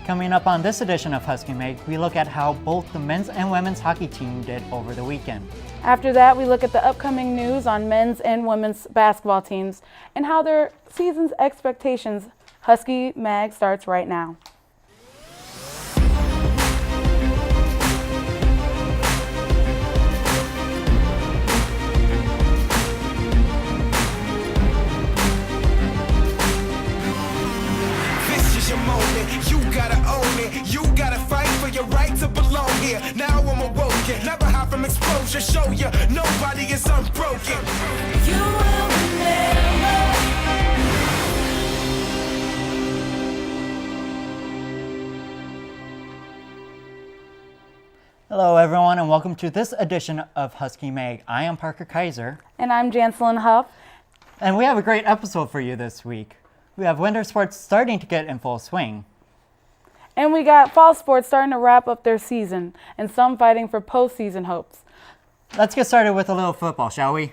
Coming up on this edition of Husky Mag, we look at how both the men's and women's hockey team did over the weekend. After that, we look at the upcoming news on men's and women's basketball teams and how their season's expectations. Husky Mag starts right now. You gotta own it, you gotta fight for your right to belong here. Now I'm awoken, never hide from exposure. Show you, nobody is unbroken. You will remember. Hello everyone and welcome to this edition of Husky Mag. I am Parker Kaiser. And I'm Jancelyn Huff. And we have a great episode for you this week. We have winter sports starting to get in full swing. And we got fall sports starting to wrap up their season, and some fighting for postseason hopes. Let's get started with a little football, shall we?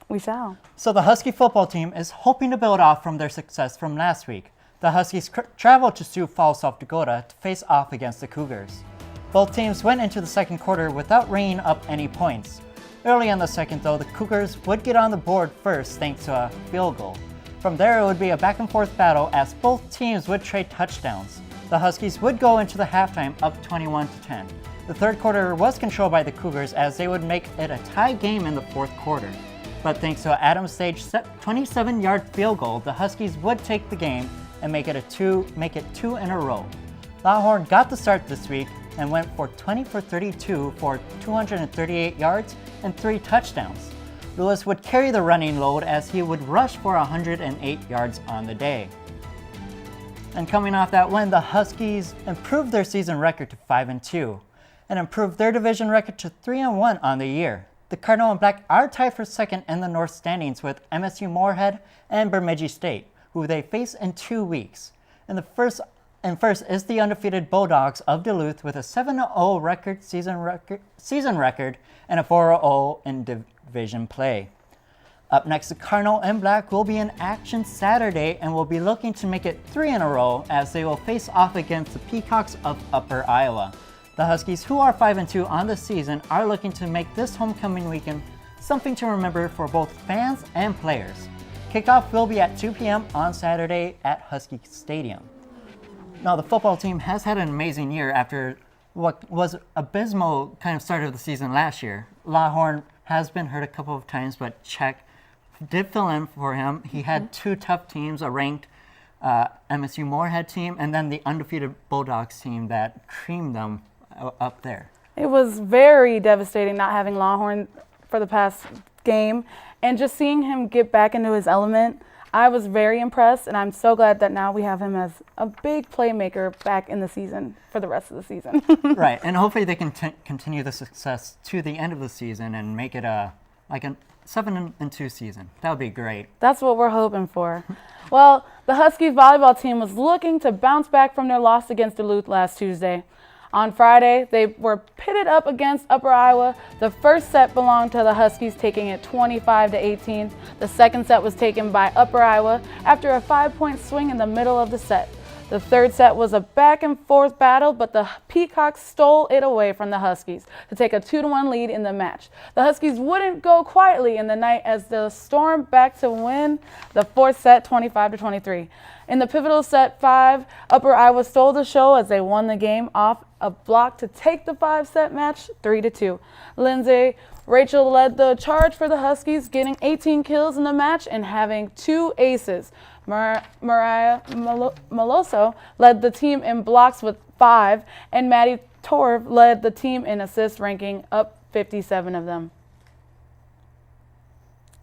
We shall. So the Husky football team is hoping to build off from their success from last week. The Huskies traveled to Sioux Falls, South Dakota to face off against the Cougars. Both teams went into the second quarter without ringing up any points. Early in the second though, the Cougars would get on the board first thanks to a field goal. From there it would be a back and forth battle as both teams would trade touchdowns. The Huskies would go into the halftime up 21-10. The third quarter was controlled by the Cougars as they would make it a tie game in the fourth quarter. But thanks to an Adam Sage 27-yard field goal, the Huskies would take the game and make it two in a row. Longhorn got the start this week and went for 20 for 32 for 238 yards and 3 touchdowns. Lewis would carry the running load as he would rush for 108 yards on the day. And coming off that win, the Huskies improved their season record to 5-2 and improved their division record to 3-1 on the year. The Cardinal and Black are tied for second in the North standings with MSU Moorhead and Bemidji State, who they face in 2 weeks. And first is the undefeated Bulldogs of Duluth with a 7-0 season record and a 4-0 in division play. Up next, the Cardinal and Black will be in action Saturday and will be looking to make it 3 in a row as they will face off against the Peacocks of Upper Iowa. The Huskies, who are 5-2 on the season, are looking to make this homecoming weekend something to remember for both fans and players. Kickoff will be at 2 p.m. on Saturday at Husky Stadium. Now, the football team has had an amazing year after what was abysmal kind of start of the season last year. Longhorn has been hurt a couple of times, but Czech did fill in for him. He had 2 tough teams, a ranked MSU Moorhead team and then the undefeated Bulldogs team that creamed them up there. It was very devastating not having Longhorn for the past game, and just seeing him get back into his element, I was very impressed, and I'm so glad that now we have him as a big playmaker back in the season for the rest of the season. Right, and hopefully they can continue the success to the end of the season and make it a 7-2 season. That would be great. That's what we're hoping for. Well, the Huskies volleyball team was looking to bounce back from their loss against Duluth last Tuesday. On Friday, they were pitted up against Upper Iowa. The first set belonged to the Huskies, taking it 25-18. The second set was taken by Upper Iowa after a 5-point swing in the middle of the set. The third set was a back and forth battle, but the Peacocks stole it away from the Huskies to take a 2-1 lead in the match. The Huskies wouldn't go quietly in the night as they stormed back to win the fourth set 25-23. In the pivotal set 5, Upper Iowa stole the show as they won the game off a block to take the 5-set match 3-2. Lindsay Rachel led the charge for the Huskies, getting 18 kills in the match and having 2 aces. Mariah Meloso led the team in blocks with 5, and Maddie Torv led the team in assists, ranking up 57 of them.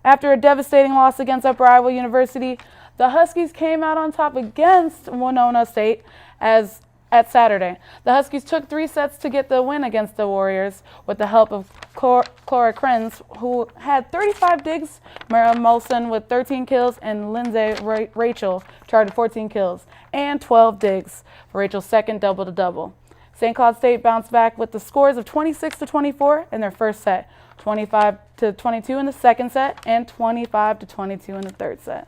After a devastating loss against Upper Iowa University, the Huskies came out on top against Winona State at Saturday. The Huskies took 3 sets to get the win against the Warriors with the help of Cora Krenz, who had 35 digs, Mara Molson with 13 kills, and Lindsay Rachel charted 14 kills and 12 digs for Rachel's second double-to-double. St. Cloud State bounced back with the scores of 26-24 in their first set, 25-22 in the second set, and 25-22 in the third set.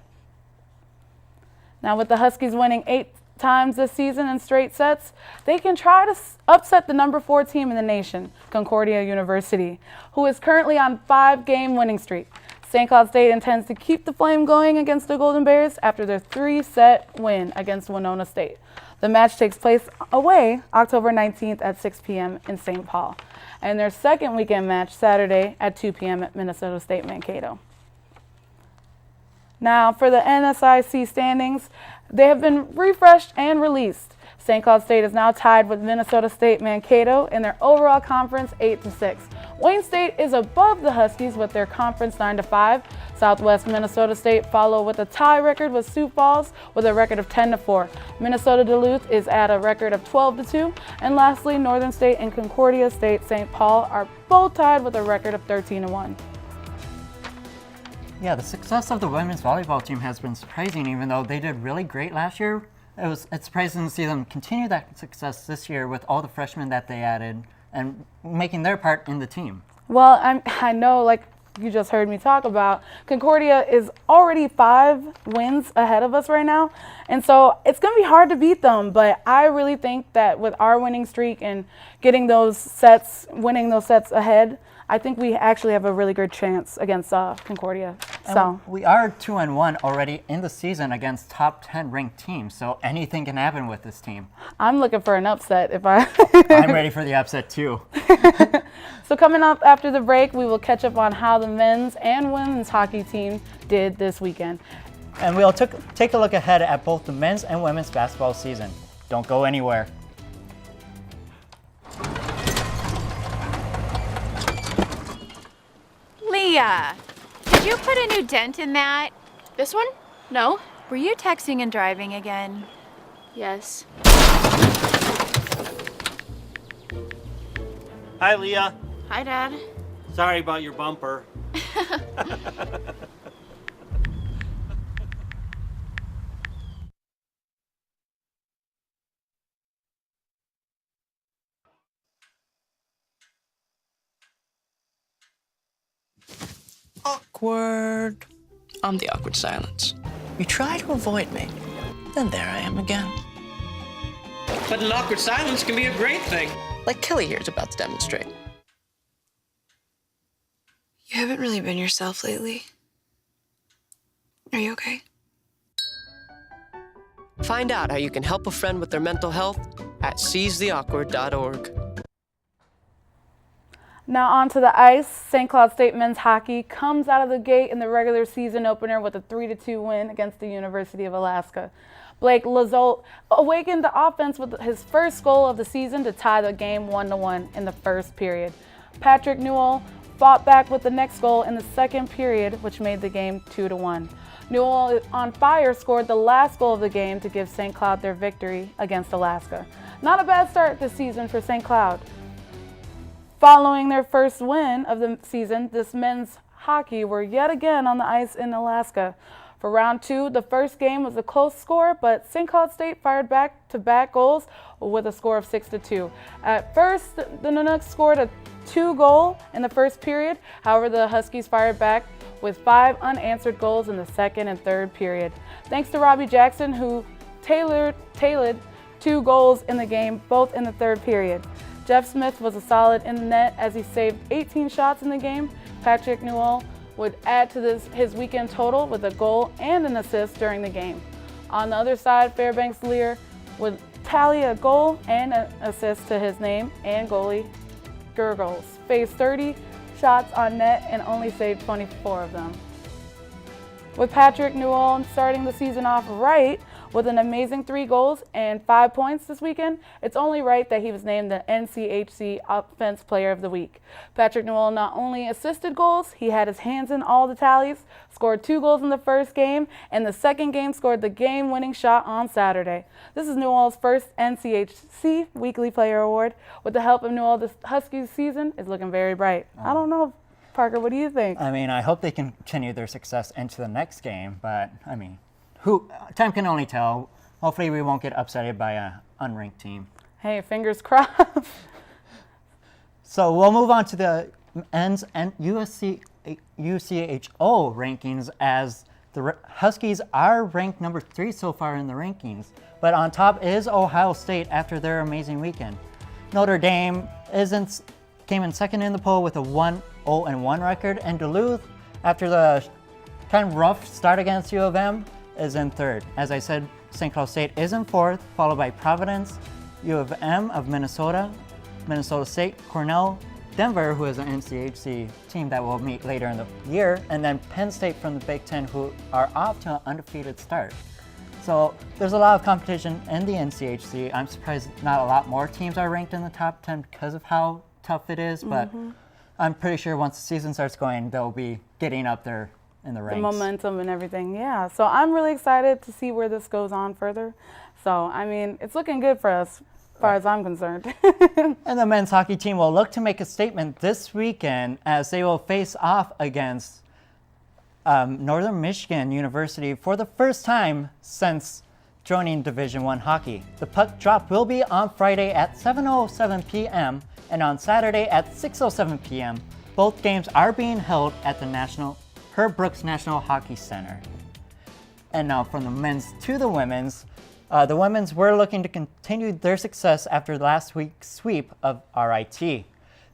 Now with the Huskies winning 8 times this season in straight sets, they can try to upset the number 4 team in the nation, Concordia University, who is currently on 5-game winning streak. St. Cloud State intends to keep the flame going against the Golden Bears after their 3-set win against Winona State. The match takes place away October 19th at 6 p.m. in St. Paul, and their second weekend match Saturday at 2 p.m. at Minnesota State Mankato. Now, for the NSIC standings, they have been refreshed and released. St. Cloud State is now tied with Minnesota State Mankato in their overall conference 8-6. Wayne State is above the Huskies with their conference 9-5. Southwest Minnesota State follow with a tie record with Sioux Falls with a record of 10-4. Minnesota Duluth is at a record of 12-2. And lastly, Northern State and Concordia State St. Paul are both tied with a record of 13-1. Yeah, the success of the women's volleyball team has been surprising, even though they did really great last year. It's surprising to see them continue that success this year with all the freshmen that they added and making their part in the team. Well, I know, like you just heard me talk about, Concordia is already 5 wins ahead of us right now. And so it's going to be hard to beat them. But I really think that with our winning streak and getting those sets, winning those sets ahead, I think we actually have a really good chance against Concordia. And we are 2-1 already in the season against top 10 ranked teams, so anything can happen with this team. I'm looking for an upset I'm ready for the upset too. So coming up after the break, we will catch up on how the men's and women's hockey team did this weekend. And we'll take a look ahead at both the men's and women's basketball season. Don't go anywhere. Leah, did you put a new dent in that? This one? No. Were you texting and driving again? Yes. Hi, Leah. Hi, Dad. Sorry about your bumper. Awkward. I'm the awkward silence. You try to avoid me, then there I am again. But an awkward silence can be a great thing. Like Kelly here is about to demonstrate. You haven't really been yourself lately. Are you okay? Find out how you can help a friend with their mental health at seizetheawkward.org. Now on to the ice. St. Cloud State men's hockey comes out of the gate in the regular season opener with a 3-2 win against the University of Alaska. Blake Lazolt awakened the offense with his first goal of the season to tie the game 1-1 in the first period. Patrick Newell fought back with the next goal in the second period, which made the game 2-1. Newell on fire scored the last goal of the game to give St. Cloud their victory against Alaska. Not a bad start this season for St. Cloud. Following their first win of the season, this men's hockey were yet again on the ice in Alaska. For round 2, the first game was a close score, but St. Cloud State fired back-to-back goals with a score of 6-2. At first, the Canucks scored a 2-goal in the first period. However, the Huskies fired back with 5 unanswered goals in the second and third period. Thanks to Robbie Jackson, who tailored 2 goals in the game, both in the third period. Jeff Smith was a solid in the net as he saved 18 shots in the game. Patrick Newell would add to his weekend total with a goal and an assist during the game. On the other side, Fairbanks Lear would tally a goal and an assist to his name, and goalie Gurgles faced 30 shots on net and only saved 24 of them. With Patrick Newell starting the season off right with an amazing 3 goals and 5 points this weekend, it's only right that he was named the NCHC Offense Player of the Week. Patrick Newell not only assisted goals, he had his hands in all the tallies, scored 2 goals in the first game, and the second game scored the game-winning shot on Saturday. This is Newell's first NCHC Weekly Player Award. With the help of Newell, the Huskies season is looking very bright. I don't know, Parker, what do you think? I mean, I hope they continue their success into the next game, but I mean, time can only tell. Hopefully we won't get upset by an unranked team. Hey, fingers crossed. So we'll move on to the men's and UCHO rankings as The Huskies are ranked number 3 so far in the rankings, but on top is Ohio State after their amazing weekend. Notre Dame came in second in the poll with a 1-0-1 record, and Duluth, after the kind of rough start against U of M, is in third. As I said, St. Cloud State is in fourth, followed by Providence, U of M of Minnesota, Minnesota State, Cornell, Denver, who is an NCHC team that will meet later in the year, and then Penn State from the Big Ten, who are off to an undefeated start. So there's a lot of competition in the NCHC. I'm surprised not a lot more teams are ranked in the top 10 because of how tough it is, but I'm pretty sure once the season starts going, they'll be getting up there in the ranks. The momentum and everything, yeah. So I'm really excited to see where this goes on further. So, I mean, it's looking good for us, as far as I'm concerned. And the men's hockey team will look to make a statement this weekend as they will face off against Northern Michigan University for the first time since joining Division I hockey. The puck drop will be on Friday at 7:07 p.m. and on Saturday at 6:07 p.m. Both games are being held at the Herb Brooks National Hockey Center. And now from the men's to the women's. The women's were looking to continue their success after last week's sweep of RIT.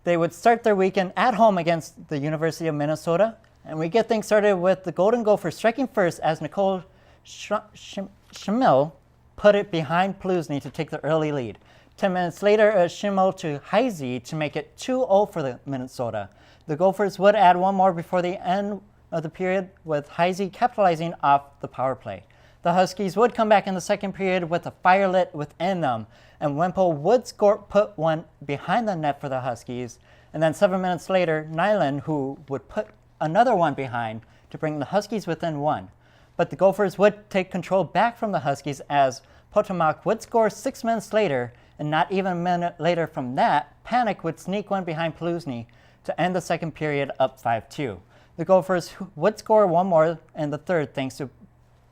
They would start their weekend at home against the University of Minnesota, and we get things started with the Golden Gophers striking first as Nicole Schimel put it behind Plusny to take the early lead. 10 minutes later, a Schimel to Heisey to make it 2-0 for the Minnesota. The Gophers would add one more before the end of the period, with Heisey capitalizing off the power play. The Huskies would come back in the second period with a fire lit within them, and Wemple would put one behind the net for the Huskies, and then 7 minutes later, Nyland, who would put another one behind to bring the Huskies within one. But the Gophers would take control back from the Huskies as Potomac would score 6 minutes later, and not even a minute later from that, Panic would sneak one behind Plusny to end the second period up 5-2. The Gophers would score one more in the third thanks to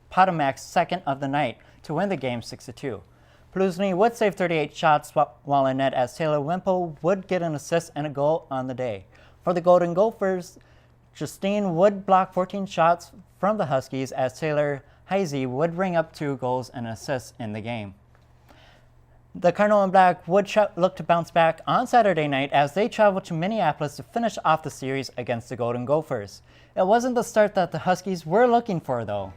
Potomac's second of the night to win the game 6-2. Plusny would save 38 shots while in net as Taylor Wemple would get an assist and a goal on the day. For the Golden Gophers, Justine would block 14 shots from the Huskies as Taylor Heisey would ring up 2 goals and assists in the game. The Cardinal and Black would look to bounce back on Saturday night as they traveled to Minneapolis to finish off the series against the Golden Gophers. It wasn't the start that the Huskies were looking for, though,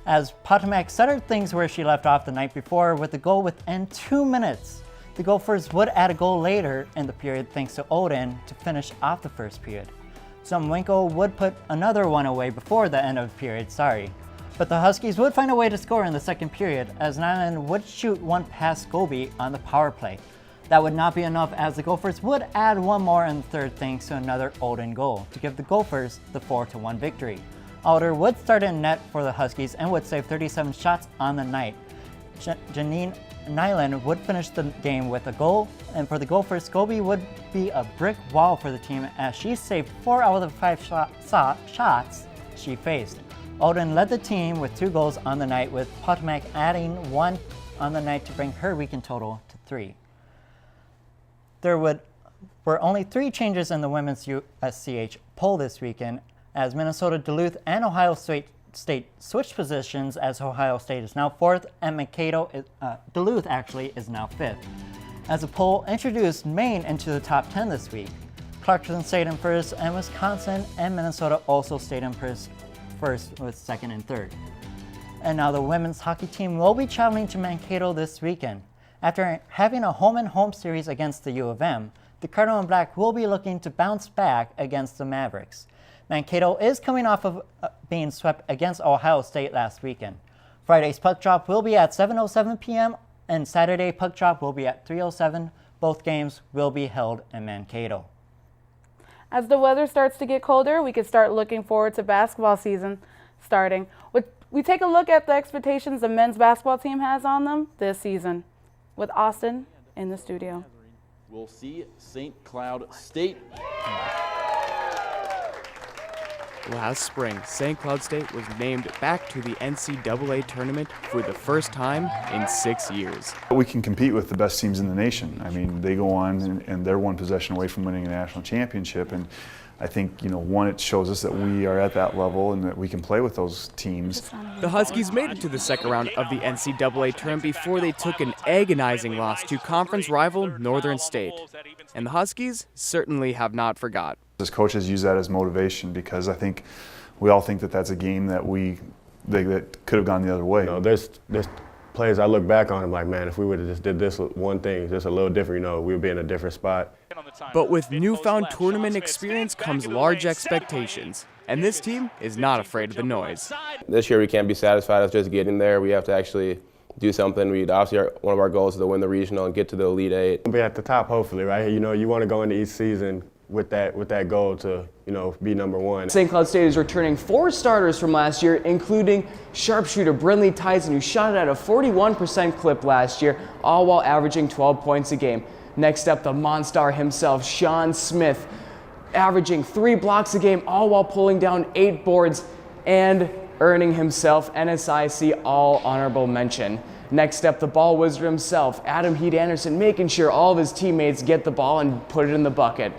as Potomac started things where she left off the night before with a goal within 2 minutes. The Gophers would add a goal later in the period thanks to Odin to finish off the first period. Zumwinkel would put another one away before the end of the period, But the Huskies would find a way to score in the second period as Nyland would shoot one past Goby on the power play. That would not be enough as the Gophers would add one more in the third thanks to another Odin goal to give the Gophers the 4-1 victory. Alder would start in net for the Huskies and would save 37 shots on the night. Janine Nyland would finish the game with a goal, and for the Gophers, Goby would be a brick wall for the team as she saved 4 out of the 5 shots she faced. Odin led the team with 2 goals on the night, with Potomac adding 1 on the night to bring her weekend total to 3. There were only 3 changes in the women's USCH poll this weekend, as Minnesota, Duluth, and Ohio State switched positions as Ohio State is now 4th and Duluth actually is now 5th. As the poll introduced Maine into the top 10 this week, Clarkson stayed in first, and Wisconsin and Minnesota also stayed in first with second and third. And now the women's hockey team will be traveling to Mankato this weekend. After having a home-and-home series against the U of M, the Cardinal and Black will be looking to bounce back against the Mavericks. Mankato is coming off of being swept against Ohio State last weekend. Friday's puck drop will be at 7:07 p.m. and Saturday puck drop will be at 3:07. Both games will be held in Mankato. As the weather starts to get colder, we can start looking forward to basketball season starting. We take a look at the expectations the men's basketball team has on them this season with Austin in the studio. We'll see St. Cloud State. Last spring, St. Cloud State was named back to the NCAA tournament for the first time in 6 years. We can compete with the best teams in the nation. I mean, they go on and they're one possession away from winning a national championship. And I think, one, it shows us that we are at that level and that we can play with those teams. The Huskies made it to the second round of the NCAA tournament before they took an agonizing loss to conference rival Northern State. And the Huskies certainly have not forgot. As coaches use that as motivation because I think we all think that that's a game that that could have gone the other way. There's plays I look back on and like, man, if we would have just did this one thing just a little different, we would be in a different spot. But with newfound tournament experience comes large expectations, and this team is not afraid of the noise. This year we can't be satisfied with just getting there. We have to actually do something. Obviously one of our goals is to win the regional and get to the Elite Eight. We'll be at the top hopefully, right? You want to go into each season with that goal to be number one. St. Cloud State is returning 4 starters from last year, including sharpshooter Brinley Tyson, who shot it at a 41% clip last year, all while averaging 12 points a game. Next up, the Monstar himself, Sean Smith, averaging 3 blocks a game, all while pulling down 8 boards and earning himself NSIC All Honorable Mention. Next up, the ball wizard himself, Adam Heat Anderson, making sure all of his teammates get the ball and put it in the bucket.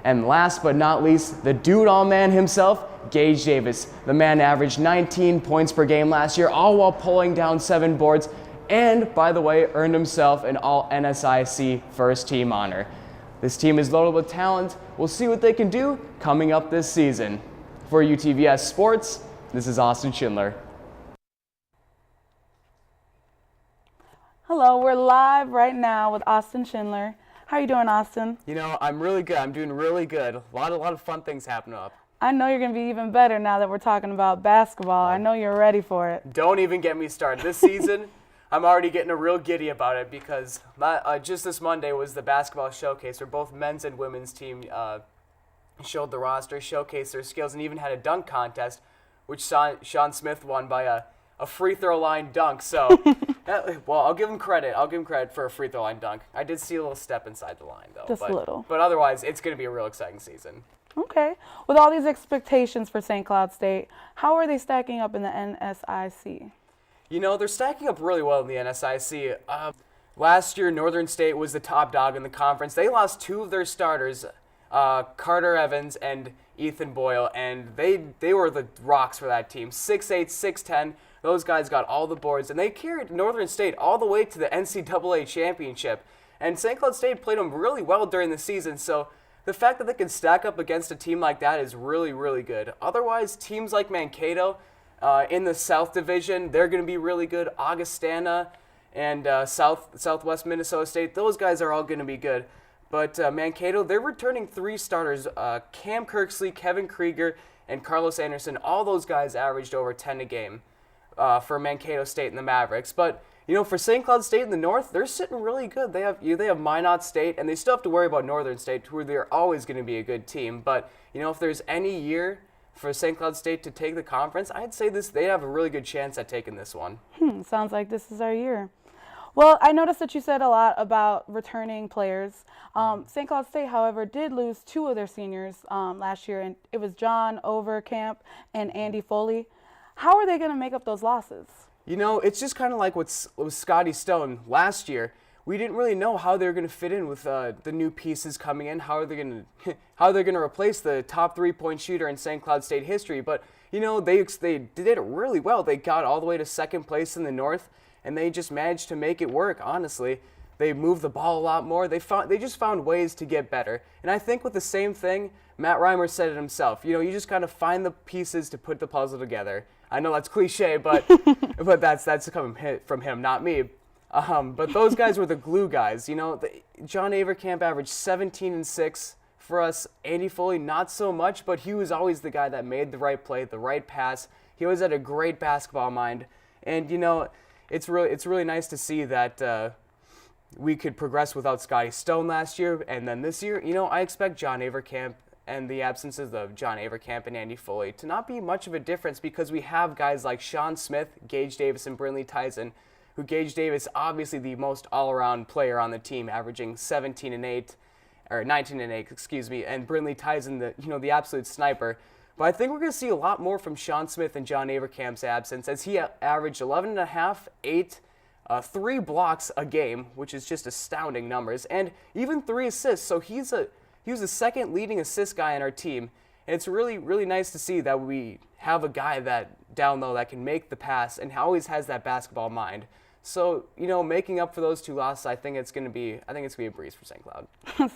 And last but not least, the dude-all-man himself, Gage Davis. The man averaged 19 points per game last year, all while pulling down 7 boards, and, by the way, earned himself an All-NSIC first-team honor. This team is loaded with talent. We'll see what they can do coming up this season. For UTVS Sports, this is Austin Schindler. Hello, we're live right now with Austin Schindler. How are you doing, Austin? I'm really good. I'm doing really good. A lot of fun things happening up. I know you're going to be even better now that we're talking about basketball. I know you're ready for it. Don't even get me started. This season, I'm already getting a real giddy about it because just this Monday was the basketball showcase where both men's and women's team showed the roster, showcased their skills, and even had a dunk contest, which Sean Smith won by a free throw line dunk. So, well, I'll give him credit. I'll give him credit for a free throw line dunk. I did see a little step inside the line, though. Just a little. But otherwise, it's going to be a real exciting season. Okay. With all these expectations for St. Cloud State, how are they stacking up in the NSIC? They're stacking up really well in the NSIC. Last year, Northern State was the top dog in the conference. They lost 2 of their starters, Carter Evans and Ethan Boyle, and they were the rocks for that team. 6'8", 6'10". Those guys got all the boards, and they carried Northern State all the way to the NCAA championship. And St. Cloud State played them really well during the season, so the fact that they can stack up against a team like that is really, really good. Otherwise, teams like Mankato in the South Division, they're going to be really good. Augustana and Southwest Minnesota State, those guys are all going to be good. But Mankato, they're returning 3 starters, Cam Kirksley, Kevin Krieger, and Carlos Anderson. All those guys averaged over 10 a game for Mankato State and the Mavericks. But, for St. Cloud State in the North, they're sitting really good. They have Minot State, and they still have to worry about Northern State, who they're always going to be a good team. But, if there's any year for St. Cloud State to take the conference, I'd say they have a really good chance at taking this one. Sounds like this is our year. Well, I noticed that you said a lot about returning players. St. Cloud State, however, did lose 2 of their seniors last year, and it was John Overcamp and Andy Foley. How are they going to make up those losses? It's just kind of like with Scotty Stone last year. We didn't really know how they were going to fit in with the new pieces coming in. How they're going to replace the top 3-point shooter in St. Cloud State history. But they did it really well. They got all the way to 2nd place in the North, and they just managed to make it work. Honestly, they moved the ball a lot more. They just found ways to get better. And I think with the same thing, Matt Reimer said it himself. You just kind of find the pieces to put the puzzle together. I know that's cliche, but that's coming from him, not me. But those guys were the glue guys. John Avercamp averaged 17 and 6 for us. Andy Foley, not so much, but he was always the guy that made the right play, the right pass. He always had a great basketball mind. And, it's really nice to see that we could progress without Scotty Stone last year. And then this year, I expect John Avercamp and the absences of John Avercamp and Andy Foley to not be much of a difference because we have guys like Sean Smith, Gage Davis, and Brinley Tyson, who Gage Davis, obviously the most all-around player on the team, averaging 19 and 8, and Brinley Tyson, the absolute sniper. But I think we're going to see a lot more from Sean Smith and John Avercamp's absence, as he averaged 11.5, 8, 3 blocks a game, which is just astounding numbers, and even 3 assists. So he was the second leading assist guy on our team, and it's really, really nice to see that we have a guy that down low that can make the pass and always has that basketball mind. So, making up for those 2 losses, I think it's going to be a breeze for St. Cloud.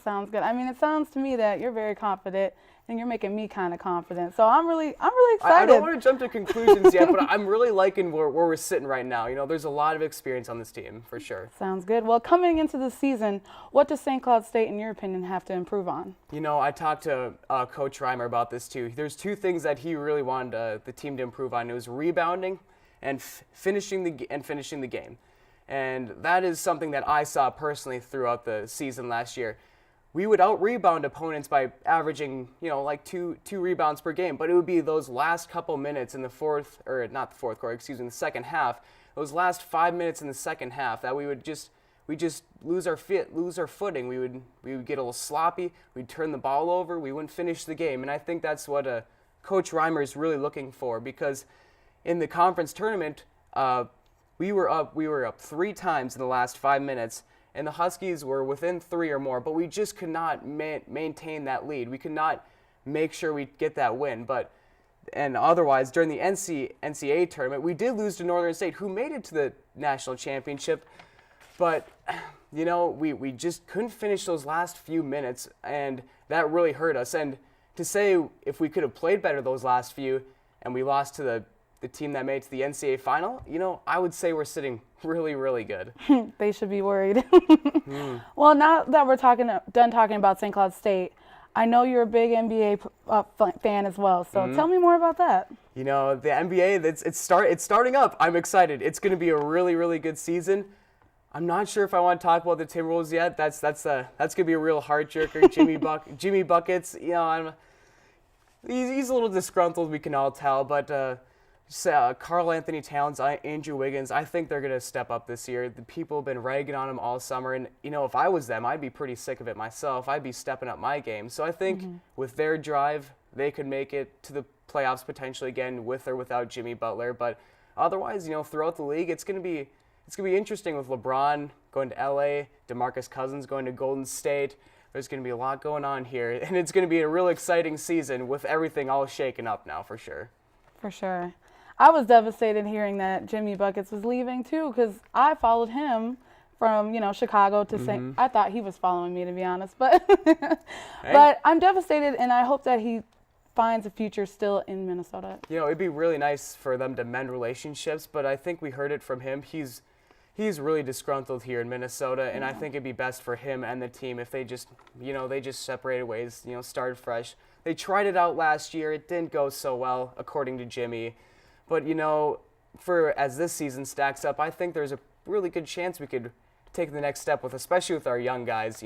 Sounds good. I mean, it sounds to me that you're very confident, and you're making me kind of confident. So I'm really excited. I don't want to jump to conclusions yet, but I'm really liking where we're sitting right now. There's a lot of experience on this team, for sure. Sounds good. Well, coming into the season, what does St. Cloud State, in your opinion, have to improve on? I talked to Coach Reimer about this too. There's 2 things that he really wanted the team to improve on. It was rebounding and finishing the game. And that is something that I saw personally throughout the season last year. We would out-rebound opponents by averaging, like two rebounds per game, but it would be those last couple minutes in the the second half, those last 5 minutes in the second half that we just lose our footing. We would get a little sloppy, we'd turn the ball over, we wouldn't finish the game. And I think that's what Coach Reimer is really looking for, because in the conference tournament, we were up 3 times in the last 5 minutes, and the Huskies were within 3 or more, but we just could not maintain that lead. We could not make sure we get that win. And otherwise, during the NCAA tournament, we did lose to Northern State, who made it to the national championship, but we just couldn't finish those last few minutes, and that really hurt us. And to say if we could have played better those last few, and we lost to the team that made it to the NCAA final, I would say we're sitting really, really good. They should be worried. Well, now that we're done talking about St. Cloud State, I know you're a big NBA fan as well, so tell me more about that. The NBA, it's starting up. I'm excited. It's going to be a really, really good season. I'm not sure if I want to talk about the Timberwolves yet. That's going to be a real heart jerker. Jimmy Buckets, he's a little disgruntled, we can all tell, but Karl Anthony Towns, Andrew Wiggins, I think they're going to step up this year. The people have been ragging on them all summer, and if I was them, I'd be pretty sick of it myself. I'd be stepping up my game. So I think with their drive, they could make it to the playoffs potentially again, with or without Jimmy Butler. But otherwise, throughout the league, it's going to be interesting with LeBron going to LA, DeMarcus Cousins going to Golden State. There's going to be a lot going on here, and it's going to be a real exciting season with everything all shaken up now, for sure. For sure. I was devastated hearing that Jimmy Buckets was leaving too, because I followed him from Chicago to St. I thought he was following me, to be honest, but but I'm devastated, and I hope that he finds a future still in Minnesota. It'd be really nice for them to mend relationships, but I think we heard it from him. He's really disgruntled here in Minnesota, and I think it'd be best for him and the team if they just separated ways, started fresh. They tried it out last year. It didn't go so well, according to Jimmy. But, as this season stacks up, I think there's a really good chance we could take the next step especially with our young guys.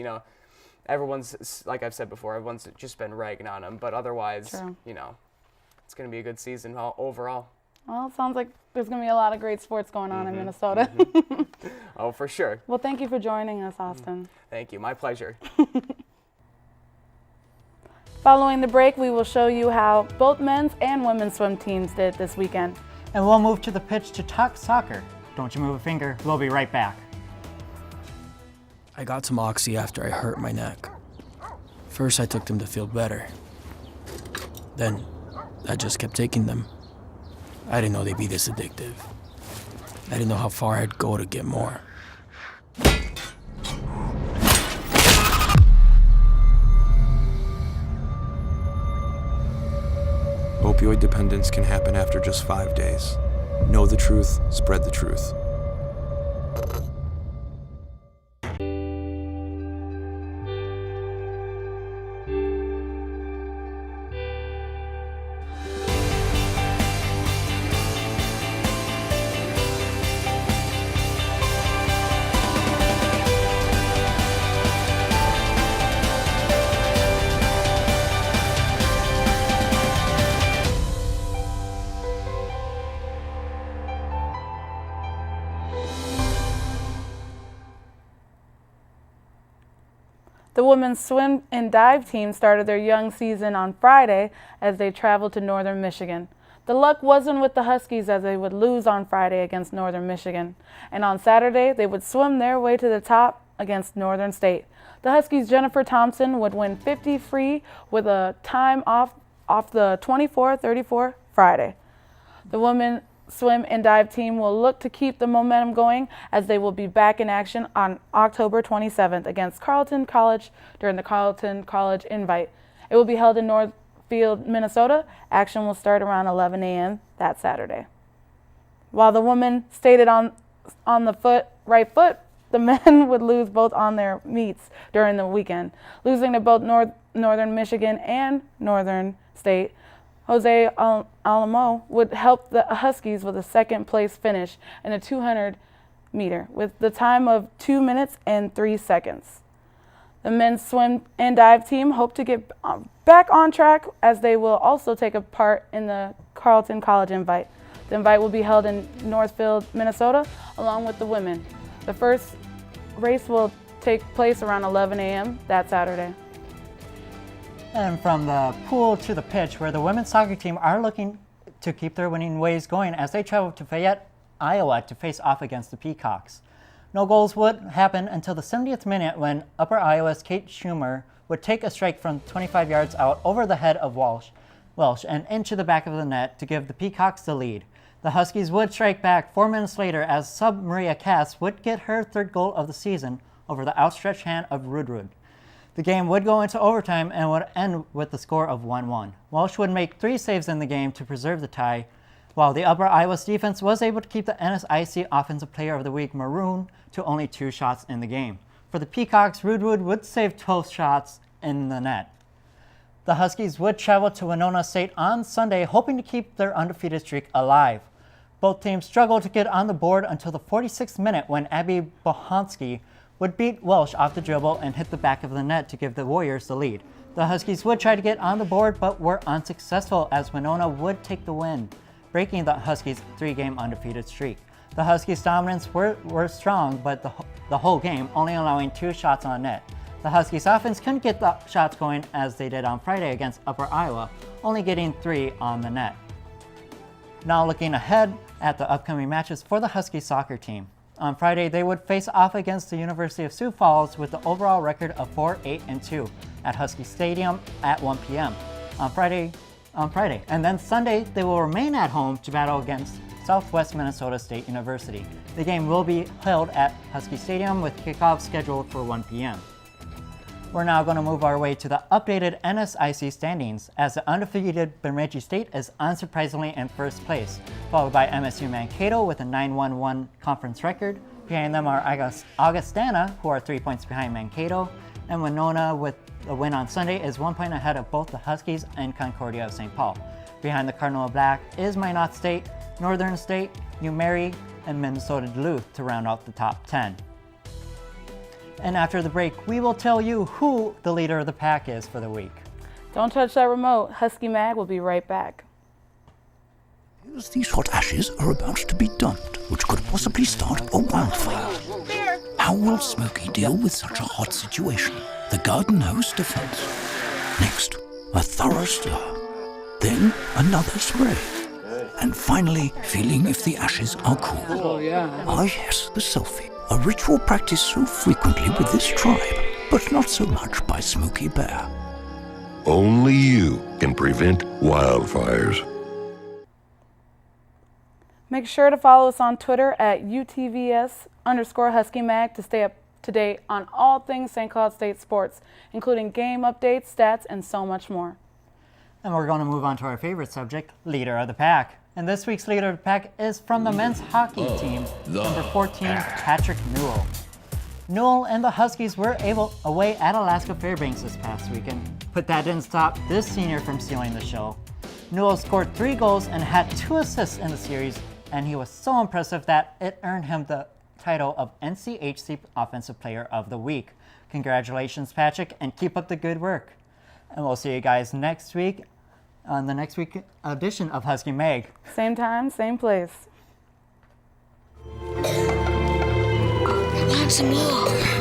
Everyone's, like I've said before, everyone's just been ragging on them. But otherwise, it's going to be a good season overall. Well, it sounds like there's going to be a lot of great sports going on in Minnesota. Oh, for sure. Well, thank you for joining us, Austin. Thank you. My pleasure. Following the break, we will show you how both men's and women's swim teams did this weekend. And we'll move to the pitch to talk soccer. Don't you move a finger, we'll be right back. I got some Oxy after I hurt my neck. First I took them to feel better. Then I just kept taking them. I didn't know they'd be this addictive. I didn't know how far I'd go to get more. Opioid dependence can happen after just 5 days. Know the truth, spread the truth. The women's swim and dive team started their young season on Friday as they traveled to Northern Michigan. The luck wasn't with the Huskies as they would lose on Friday against Northern Michigan. And on Saturday, they would swim their way to the top against Northern State. The Huskies' Jennifer Thompson would win 50 free with a time off the 24-34 Friday. The women's swim and dive team will look to keep the momentum going as they will be back in action on October 27th against Carleton College during the Carleton College Invite. It will be held in Northfield, Minnesota. Action will start around 11 a.m. that Saturday. While the women stated on the right foot, the men would lose both on their meets during the weekend, losing to both Northern Michigan and Northern State. Jose Alamo would help the Huskies with a second-place finish in a 200-meter with the time of 2 minutes and 3 seconds. The men's swim and dive team hope to get back on track as they will also take a part in the Carleton College Invite. The invite will be held in Northfield, Minnesota, along with the women. The first race will take place around 11 a.m. that Saturday. And from the pool to the pitch, where the women's soccer team are looking to keep their winning ways going as they travel to Fayette, Iowa to face off against the Peacocks. No goals would happen until the 70th minute when Upper Iowa's Kate Schumer would take a strike from 25 yards out over the head of Welsh and into the back of the net to give the Peacocks the lead. The Huskies would strike back 4 minutes later as sub Maria Cass would get her third goal of the season over the outstretched hand of Rudrud. The game would go into overtime and would end with the score of 1-1. Welsh would make 3 saves in the game to preserve the tie, while the Upper Iowa's defense was able to keep the NSIC Offensive Player of the Week Maroon to only 2 shots in the game. For the Peacocks, Rudrud would save 12 shots in the net. The Huskies would travel to Winona State on Sunday, hoping to keep their undefeated streak alive. Both teams struggled to get on the board until the 46th minute when Abby Bohansky would beat Welsh off the dribble and hit the back of the net to give the Warriors the lead. The Huskies would try to get on the board but were unsuccessful as Winona would take the win, breaking the Huskies' 3-game undefeated streak. The Huskies' dominance were strong, but the whole game, only allowing 2 shots on net. The Huskies' offense couldn't get the shots going as they did on Friday against Upper Iowa, only getting 3 on the net. Now looking ahead at the upcoming matches for the Husky soccer team. On Friday, they would face off against the University of Sioux Falls with the overall record of 4-8-2 at Husky Stadium at 1 p.m. on Friday. And then Sunday, they will remain at home to battle against Southwest Minnesota State University. The game will be held at Husky Stadium with kickoff scheduled for 1 p.m. We're now going to move our way to the updated NSIC standings as the undefeated Bemidji State is unsurprisingly in first place, followed by MSU Mankato with a 9-1-1 conference record. Behind them are Augustana, who are 3 points behind Mankato, and Winona with a win on Sunday is 1 point ahead of both the Huskies and Concordia of St. Paul. Behind the Cardinal of Black is Minot State, Northern State, New Mary, and Minnesota Duluth to round out the top 10. And after the break, we will tell you who the leader of the pack is for the week. Don't touch that remote. Husky Mag will be right back. As these hot ashes are about to be dumped, which could possibly start a wildfire. How will Smokey deal with such a hot situation? The garden hose defense. Next, a thorough stir. Then another spray. And finally, feeling if the ashes are cool. Oh, yeah. Ah, yes, the selfie. A ritual practiced so frequently with this tribe, but not so much by Smokey Bear. Only you can prevent wildfires. Make sure to follow us on Twitter at UTVS_Husky Mag to stay up to date on all things St. Cloud State sports, including game updates, stats, and so much more. And we're going to move on to our favorite subject, leader of the pack. And this week's leader of the pack is from the men's hockey team, number 14, Patrick Newell. Newell and the Huskies were away at Alaska Fairbanks this past weekend, but that didn't stop this senior from stealing the show. Newell scored 3 goals and had 2 assists in the series, and he was so impressive that it earned him the title of NCHC Offensive Player of the Week. Congratulations, Patrick, and keep up the good work. And we'll see you guys next week on the next week edition of Husky Mag. Same time, same place. I want some more.